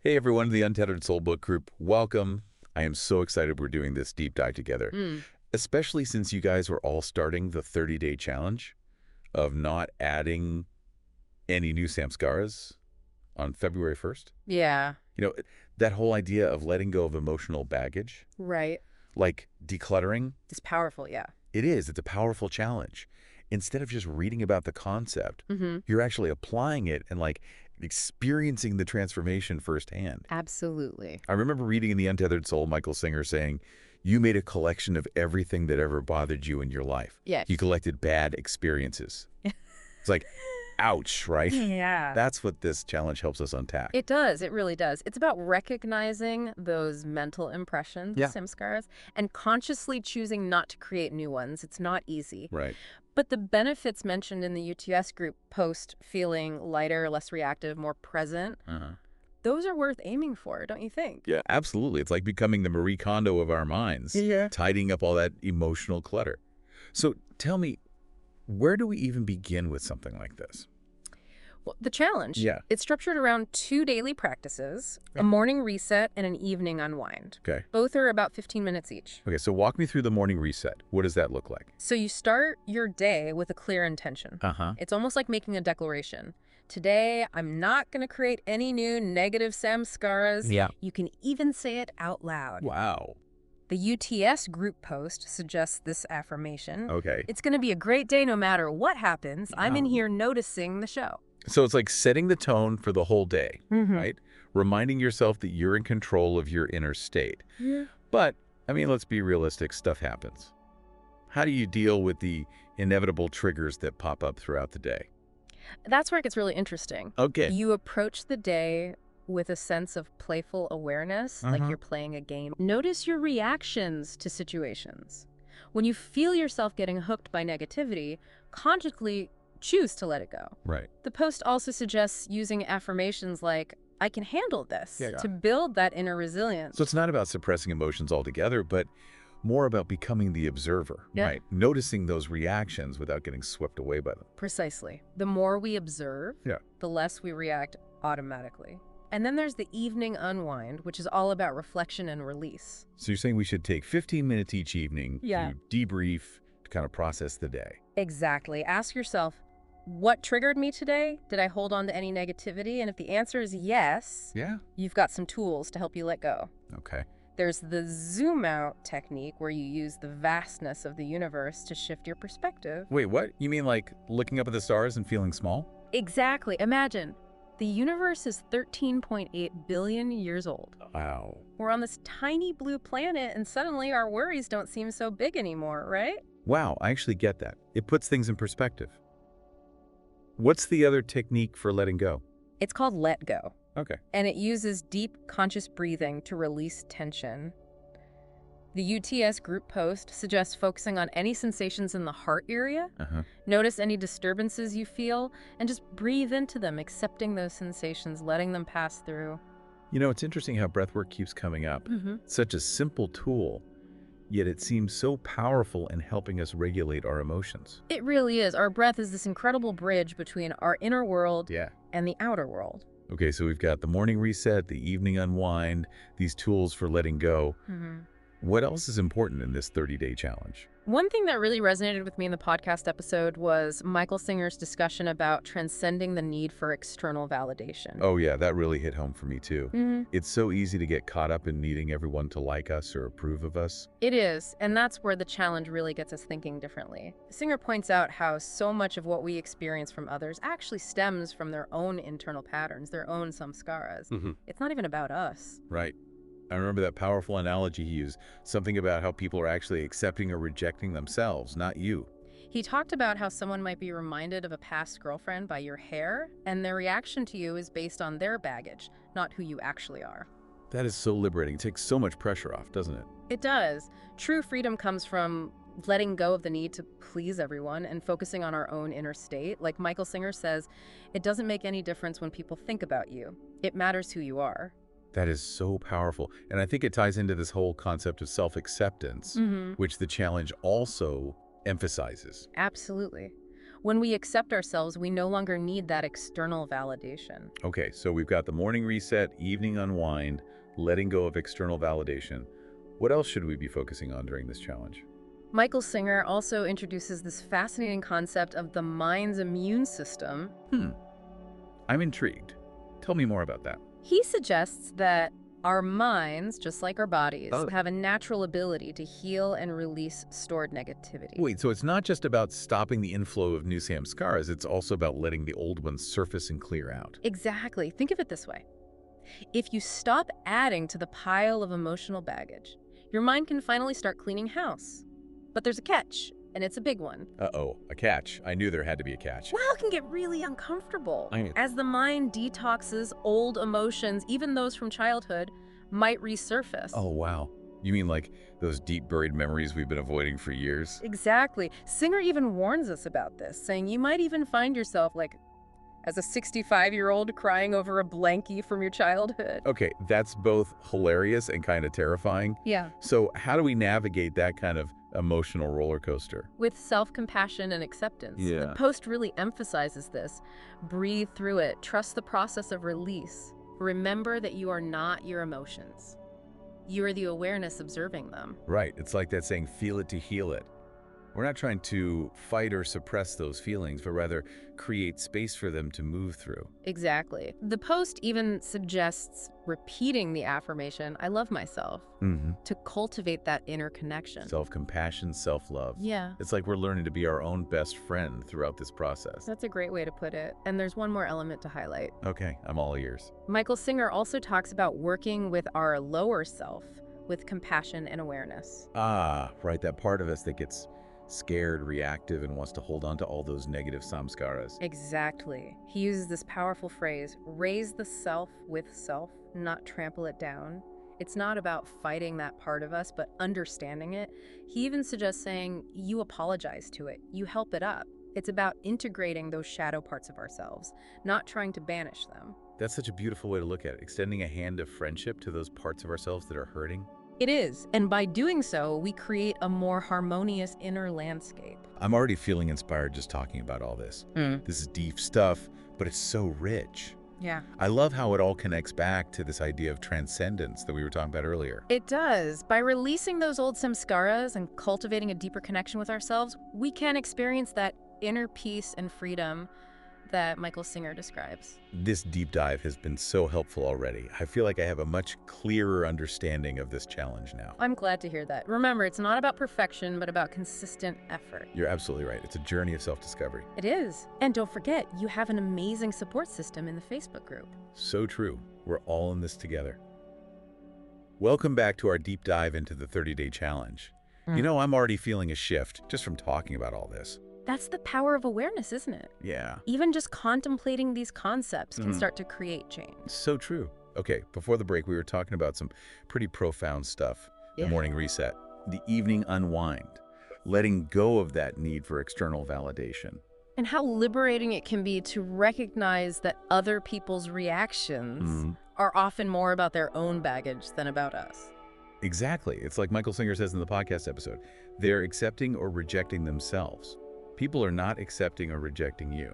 Hey everyone, the Untethered Soul book group. Welcome. I am so excited we're doing this deep dive together, especially since you guys are all starting the 30-day challenge of not adding any new samskaras on February 1st. Yeah, You know, that whole idea of letting go of emotional baggage, right. like decluttering, It's powerful, yeah. it's a powerful challenge. Instead of just reading about the concept, you're actually applying it and like experiencing the transformation firsthand. Absolutely. I remember reading in The Untethered Soul, Michael Singer saying, you made a collection of everything that ever bothered you in your life. Yeah. You collected bad experiences. It's like, ouch, right? Yeah. That's what this challenge helps us unpack. It does. It really does. It's about recognizing those mental impressions, Yeah. samskaras, and consciously choosing not to create new ones. It's not easy. Right. But the benefits mentioned in the UTS group post, feeling lighter, less reactive, more present, those are worth aiming for, don't you think? Yeah, absolutely. It's like becoming the Marie Kondo of our minds. Yeah. Tidying up all that emotional clutter. So tell me, where do we even begin with something like this? Well, the challenge, it's structured around 2 daily practices, a morning reset and an evening unwind. Okay. Both are about 15 minutes each. Okay, so walk me through the morning reset. What does that look like? So you start your day with a clear intention. It's almost like making a declaration. Today, I'm not going to create any new negative samskaras. Yeah. You can even say it out loud. Wow. The UTS group post suggests this affirmation. Okay. It's going to be a great day no matter what happens. I'm in Wow. here noticing the show. So it's like setting the tone for the whole day, right? Reminding yourself that you're in control of your inner state. Yeah. But, I mean, let's be realistic, stuff happens. How do you deal with the inevitable triggers that pop up throughout the day? That's where it gets really interesting. Okay. You approach the day with a sense of playful awareness, like you're playing a game. Notice your reactions to situations. When you feel yourself getting hooked by negativity, consciously choose to let it go. Right. The post also suggests using affirmations like, I can handle this, to build that inner resilience. So it's not about suppressing emotions altogether, but more about becoming the observer, right? Noticing those reactions without getting swept away by them. Precisely. The more we observe, the less we react automatically. And then there's the evening unwind, which is all about reflection and release. So you're saying we should take 15 minutes each evening to debrief, to kind of process the day. Exactly. Ask yourself, what triggered me today? Did I hold on to any negativity? And if the answer is yes, you've got some tools to help you let go. Okay. There's the zoom out technique where you use the vastness of the universe to shift your perspective. Wait, what? You mean like looking up at the stars and feeling small? Exactly. Imagine, the universe is 13.8 billion years old. Wow. We're on this tiny blue planet and suddenly our worries don't seem so big anymore, right? Wow, I actually get that. It puts things in perspective. What's the other technique for letting go? It's called let go. Okay. And it uses deep, conscious breathing to release tension. The UTS group post suggests focusing on any sensations in the heart area. Notice any disturbances you feel, and just breathe into them, accepting those sensations, letting them pass through. You know, it's interesting how breathwork keeps coming up. It's such a simple tool, yet it seems so powerful in helping us regulate our emotions. It really is. Our breath is this incredible bridge between our inner world and the outer world. Okay, so we've got the morning reset, the evening unwind, these tools for letting go. What else is important in this 30-day challenge? One thing that really resonated with me in the podcast episode was Michael Singer's discussion about transcending the need for external validation. Oh yeah, that really hit home for me too. It's so easy to get caught up in needing everyone to like us or approve of us. It is, and that's where the challenge really gets us thinking differently. Singer points out how so much of what we experience from others actually stems from their own internal patterns, their own samskaras. It's not even about us. Right. I remember that powerful analogy he used, something about how people are actually accepting or rejecting themselves, not you. He talked about how someone might be reminded of a past girlfriend by your hair, and their reaction to you is based on their baggage, not who you actually are. That is so liberating. It takes so much pressure off, doesn't it? It does. True freedom comes from letting go of the need to please everyone and focusing on our own inner state. Like Michael Singer says, it doesn't make any difference when people think about you. It matters who you are. That is so powerful. And I think it ties into this whole concept of self-acceptance, which the challenge also emphasizes. Absolutely. When we accept ourselves, we no longer need that external validation. Okay, so we've got the morning reset, evening unwind, letting go of external validation. What else should we be focusing on during this challenge? Michael Singer also introduces this fascinating concept of the mind's immune system. I'm intrigued. Tell me more about that. He suggests that our minds, just like our bodies, have a natural ability to heal and release stored negativity. Wait, so it's not just about stopping the inflow of new samskaras, it's also about letting the old ones surface and clear out. Exactly. Think of it this way. If you stop adding to the pile of emotional baggage, your mind can finally start cleaning house. But there's a catch, and it's a big one. Uh-oh, a catch. I knew there had to be a catch. Well, it can get really uncomfortable. As the mind detoxes, old emotions, even those from childhood, might resurface. Oh, wow. You mean like those deep-buried memories we've been avoiding for years? Exactly. Singer even warns us about this, saying you might even find yourself, like, as a 65-year-old crying over a blankie from your childhood. Okay, that's both hilarious and kind of terrifying. Yeah. So how do we navigate that kind of emotional roller coaster? With self-compassion and acceptance. Yeah. The post really emphasizes this. Breathe through it. Trust the process of release. Remember that you are not your emotions. You are the awareness observing them. Right. It's like that saying, feel it to heal it. We're not trying to fight or suppress those feelings, but rather create space for them to move through. Exactly. The post even suggests repeating the affirmation, I love myself, to cultivate that inner connection. Self-compassion, self-love. Yeah. It's like we're learning to be our own best friend throughout this process. That's a great way to put it. And there's one more element to highlight. Okay, I'm all ears. Michael Singer also talks about working with our lower self with compassion and awareness. Ah, right, that part of us that gets scared, reactive, and wants to hold on to all those negative samskaras. Exactly. He uses this powerful phrase, raise the self with self, not trample it down. It's not about fighting that part of us, but understanding it. He even suggests saying, you apologize to it, you help it up. It's about integrating those shadow parts of ourselves, not trying to banish them. That's such a beautiful way to look at it, extending a hand of friendship to those parts of ourselves that are hurting. It is, and by doing so, we create a more harmonious inner landscape. I'm already feeling inspired just talking about all this. This is deep stuff, but it's so rich. Yeah. I love how it all connects back to this idea of transcendence that we were talking about earlier. It does. By releasing those old samskaras and cultivating a deeper connection with ourselves, we can experience that inner peace and freedom that Michael Singer describes. This deep dive has been so helpful already. I feel like I have a much clearer understanding of this challenge now. I'm glad to hear that. Remember, it's not about perfection, but about consistent effort. You're absolutely right. It's a journey of self-discovery. It is. And don't forget, you have an amazing support system in the Facebook group. So true. We're all in this together. Welcome back to our deep dive into the 30-day challenge. You know, I'm already feeling a shift just from talking about all this. That's the power of awareness, isn't it? Yeah. Even just contemplating these concepts can start to create change. So true. Okay, before the break, we were talking about some pretty profound stuff. The morning reset, the evening unwind, letting go of that need for external validation. And how liberating it can be to recognize that other people's reactions are often more about their own baggage than about us. Exactly. It's like Michael Singer says in the podcast episode, they're accepting or rejecting themselves. People are not accepting or rejecting you.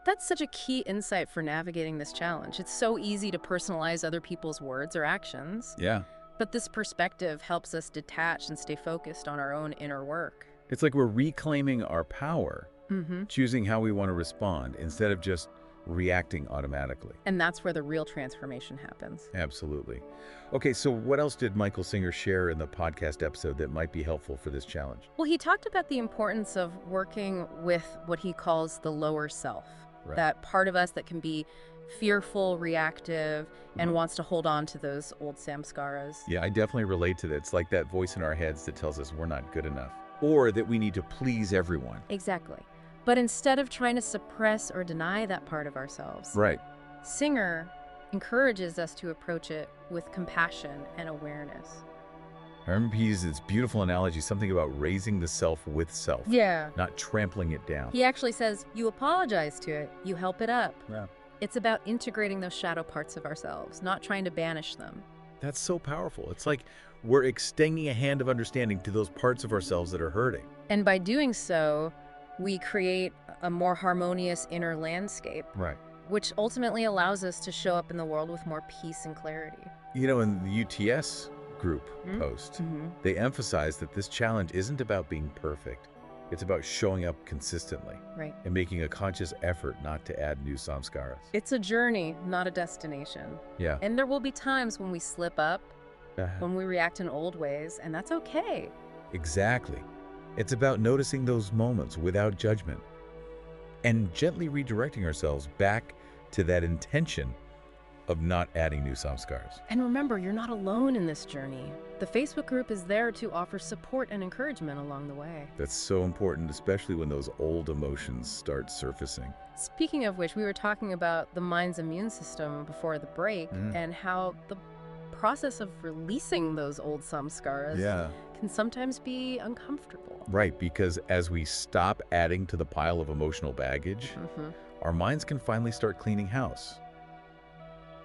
That's such a key insight for navigating this challenge. It's so easy to personalize other people's words or actions. Yeah. But this perspective helps us detach and stay focused on our own inner work. It's like we're reclaiming our power, choosing how we want to respond instead of just reacting automatically. And that's where the real transformation happens. Absolutely. Okay, so what else did Michael Singer share in the podcast episode that might be helpful for this challenge? Well, he talked about the importance of working with what he calls the lower self, that part of us that can be fearful, reactive, and wants to hold on to those old samskaras. Yeah, I definitely relate to that. It's like that voice in our heads that tells us we're not good enough, or that we need to please everyone. Exactly. But instead of trying to suppress or deny that part of ourselves, Singer encourages us to approach it with compassion and awareness. I remember he used this beautiful analogy, something about raising the self with self. Yeah. Not trampling it down. He actually says, you apologize to it, you help it up. Yeah. It's about integrating those shadow parts of ourselves, not trying to banish them. That's so powerful. It's like we're extending a hand of understanding to those parts of ourselves that are hurting. And by doing so, we create a more harmonious inner landscape, Right. which ultimately allows us to show up in the world with more peace and clarity. You know, in the UTS group post, they emphasize that this challenge isn't about being perfect. It's about showing up consistently and making a conscious effort not to add new samskaras. It's a journey, not a destination. Yeah. And there will be times when we slip up, when we react in old ways, and that's okay. Exactly. It's about noticing those moments without judgment and gently redirecting ourselves back to that intention of not adding new samskaras. And remember, you're not alone in this journey. The Facebook group is there to offer support and encouragement along the way. That's so important, especially when those old emotions start surfacing. Speaking of which, we were talking about the mind's immune system before the break and how the process of releasing those old samskaras can sometimes be uncomfortable. Right, because as we stop adding to the pile of emotional baggage, our minds can finally start cleaning house.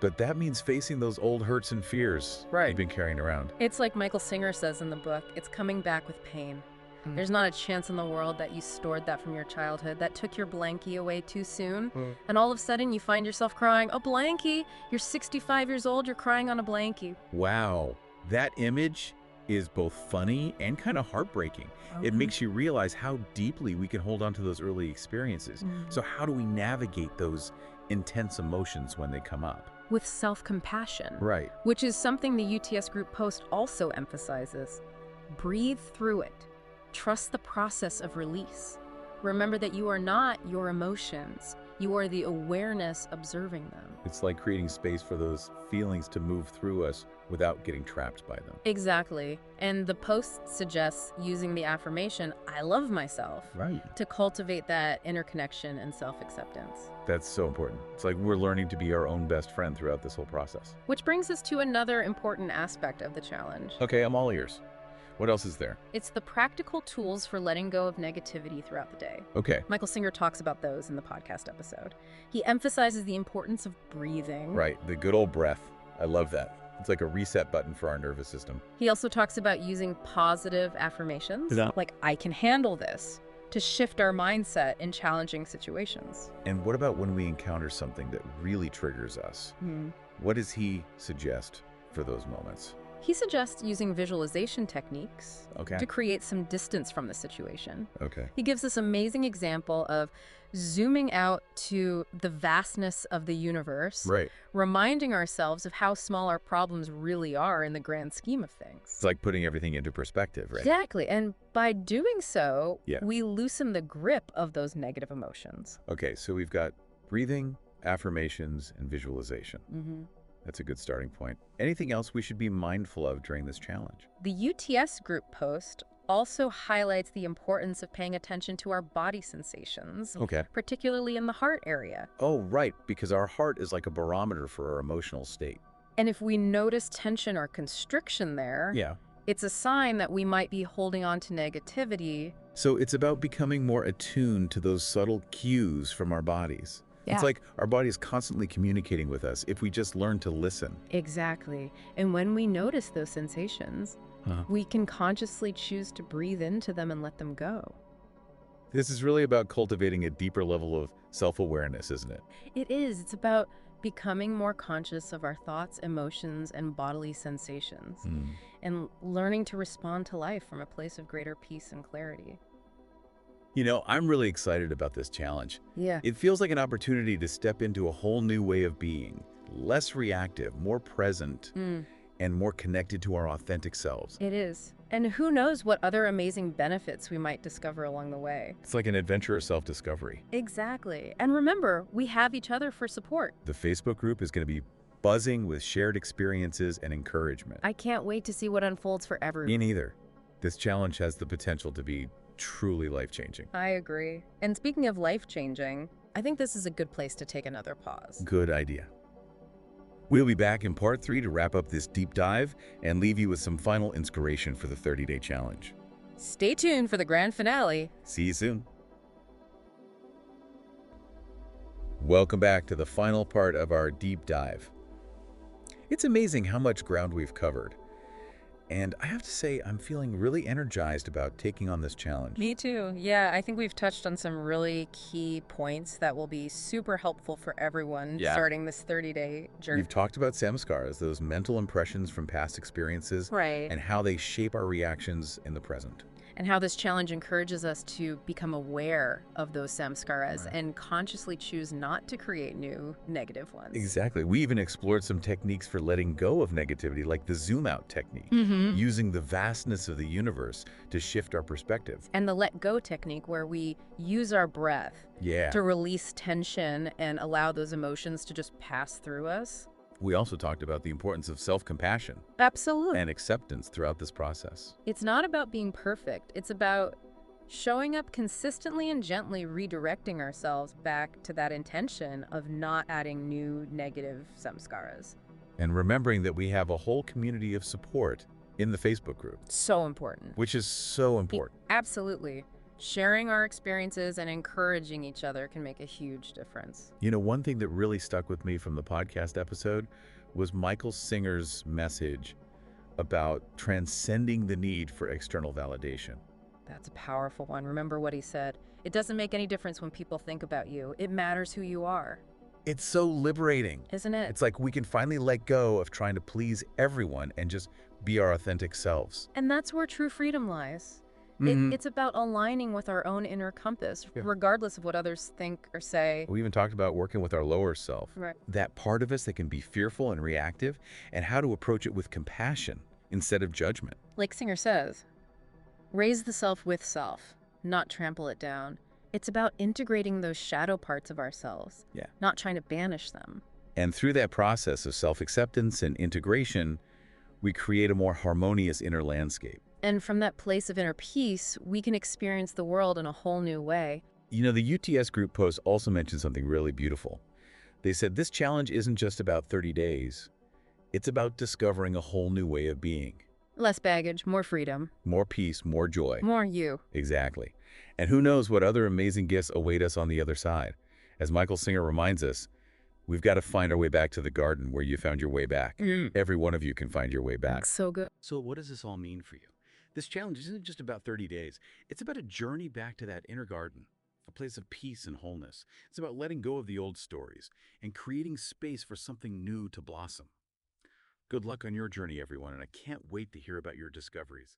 But that means facing those old hurts and fears you've been carrying around. It's like Michael Singer says in the book, it's coming back with pain. There's not a chance in the world that you stored that from your childhood, that took your blankie away too soon, and all of a sudden you find yourself crying, a blankie! You're 65 years old, you're crying on a blankie. Wow, that image is both funny and kind of heartbreaking. It makes you realize how deeply we can hold on to those early experiences. So how do we navigate those intense emotions when they come up? With self-compassion. Right. Which is something the UTS group post also emphasizes. Breathe through it. Trust the process of release. Remember that you are not your emotions. You are the awareness observing them. It's like creating space for those feelings to move through us without getting trapped by them. Exactly. And the post suggests using the affirmation, I love myself, to cultivate that inner connection and self-acceptance. That's so important. It's like we're learning to be our own best friend throughout this whole process. Which brings us to another important aspect of the challenge. Okay, I'm all ears. What else is there? It's the practical tools for letting go of negativity throughout the day. Okay. Michael Singer talks about those in the podcast episode. He emphasizes the importance of breathing. Right, the good old breath. I love that. It's like a reset button for our nervous system. He also talks about using positive affirmations, like I can handle this, to shift our mindset in challenging situations. And what about when we encounter something that really triggers us? What does he suggest for those moments? He suggests using visualization techniques to create some distance from the situation. He gives this amazing example of zooming out to the vastness of the universe, reminding ourselves of how small our problems really are in the grand scheme of things. It's like putting everything into perspective, right? Exactly. And by doing so, we loosen the grip of those negative emotions. Okay, so we've got breathing, affirmations, and visualization. That's a good starting point. Anything else we should be mindful of during this challenge? The UTS group post also highlights the importance of paying attention to our body sensations, particularly in the heart area. Oh, right, because our heart is like a barometer for our emotional state. And if we notice tension or constriction there, it's a sign that we might be holding on to negativity. So it's about becoming more attuned to those subtle cues from our bodies. It's like our body is constantly communicating with us if we just learn to listen. Exactly. And when we notice those sensations, we can consciously choose to breathe into them and let them go. This is really about cultivating a deeper level of self-awareness, isn't it? It is. It's about becoming more conscious of our thoughts, emotions, and bodily sensations, and learning to respond to life from a place of greater peace and clarity. You know, I'm really excited about this challenge. It feels like an opportunity to step into a whole new way of being, less reactive, more present, and more connected to our authentic selves. It is. And who knows what other amazing benefits we might discover along the way. It's like an adventure of self-discovery. Exactly. And remember, we have each other for support. The Facebook group is going to be buzzing with shared experiences and encouragement. I can't wait to see what unfolds for everyone. Me neither. This challenge has the potential to be truly life-changing. I agree. And speaking of life-changing, I think this is a good place to take another pause. Good idea. We'll be back in part 3 to wrap up this deep dive and leave you with some final inspiration for the 30-day challenge. Stay tuned for the grand finale. See you soon. Welcome back to the final part of our deep dive. It's amazing how much ground we've covered. And I have to say, I'm feeling really energized about taking on this challenge. Me too. Yeah, I think we've touched on some really key points that will be super helpful for everyone starting this 30-day journey. We've talked about samskaras, those mental impressions from past experiences, Right. and how they shape our reactions in the present. And how this challenge encourages us to become aware of those samskaras and consciously choose not to create new negative ones. Exactly. We even explored some techniques for letting go of negativity, like the zoom out technique, using the vastness of the universe to shift our perspective. And the let go technique, where we use our breath to release tension and allow those emotions to just pass through us. We also talked about the importance of self-compassion Absolutely. and acceptance throughout this process. It's not about being perfect. It's about showing up consistently and gently redirecting ourselves back to that intention of not adding new negative samskaras. And remembering that we have a whole community of support in the Facebook group. So important. Which is so important. Absolutely. Sharing our experiences and encouraging each other can make a huge difference. You know, one thing that really stuck with me from the podcast episode was Michael Singer's message about transcending the need for external validation. That's a powerful one. Remember what he said. It doesn't make any difference when people think about you. It matters who you are. It's so liberating. Isn't it? It's like we can finally let go of trying to please everyone and just be our authentic selves. And that's where true freedom lies. It's about aligning with our own inner compass, regardless of what others think or say. We even talked about working with our lower self. Right. That part of us that can be fearful and reactive, and how to approach it with compassion instead of judgment. Like Singer says, raise the self with self, not trample it down. It's about integrating those shadow parts of ourselves, not trying to banish them. And through that process of self-acceptance and integration, we create a more harmonious inner landscape. And from that place of inner peace, we can experience the world in a whole new way. You know, the UTS group post also mentioned something really beautiful. They said this challenge isn't just about 30 days. It's about discovering a whole new way of being. Less baggage, more freedom. More peace, more joy. More you. Exactly. And who knows what other amazing gifts await us on the other side. As Michael Singer reminds us, we've got to find our way back to the garden where you found your way back. Every one of you can find your way back. So good. So what does this all mean for you? This challenge isn't just about 30 days. It's about a journey back to that inner garden, a place of peace and wholeness. It's about letting go of the old stories and creating space for something new to blossom. Good luck on your journey, everyone, and I can't wait to hear about your discoveries.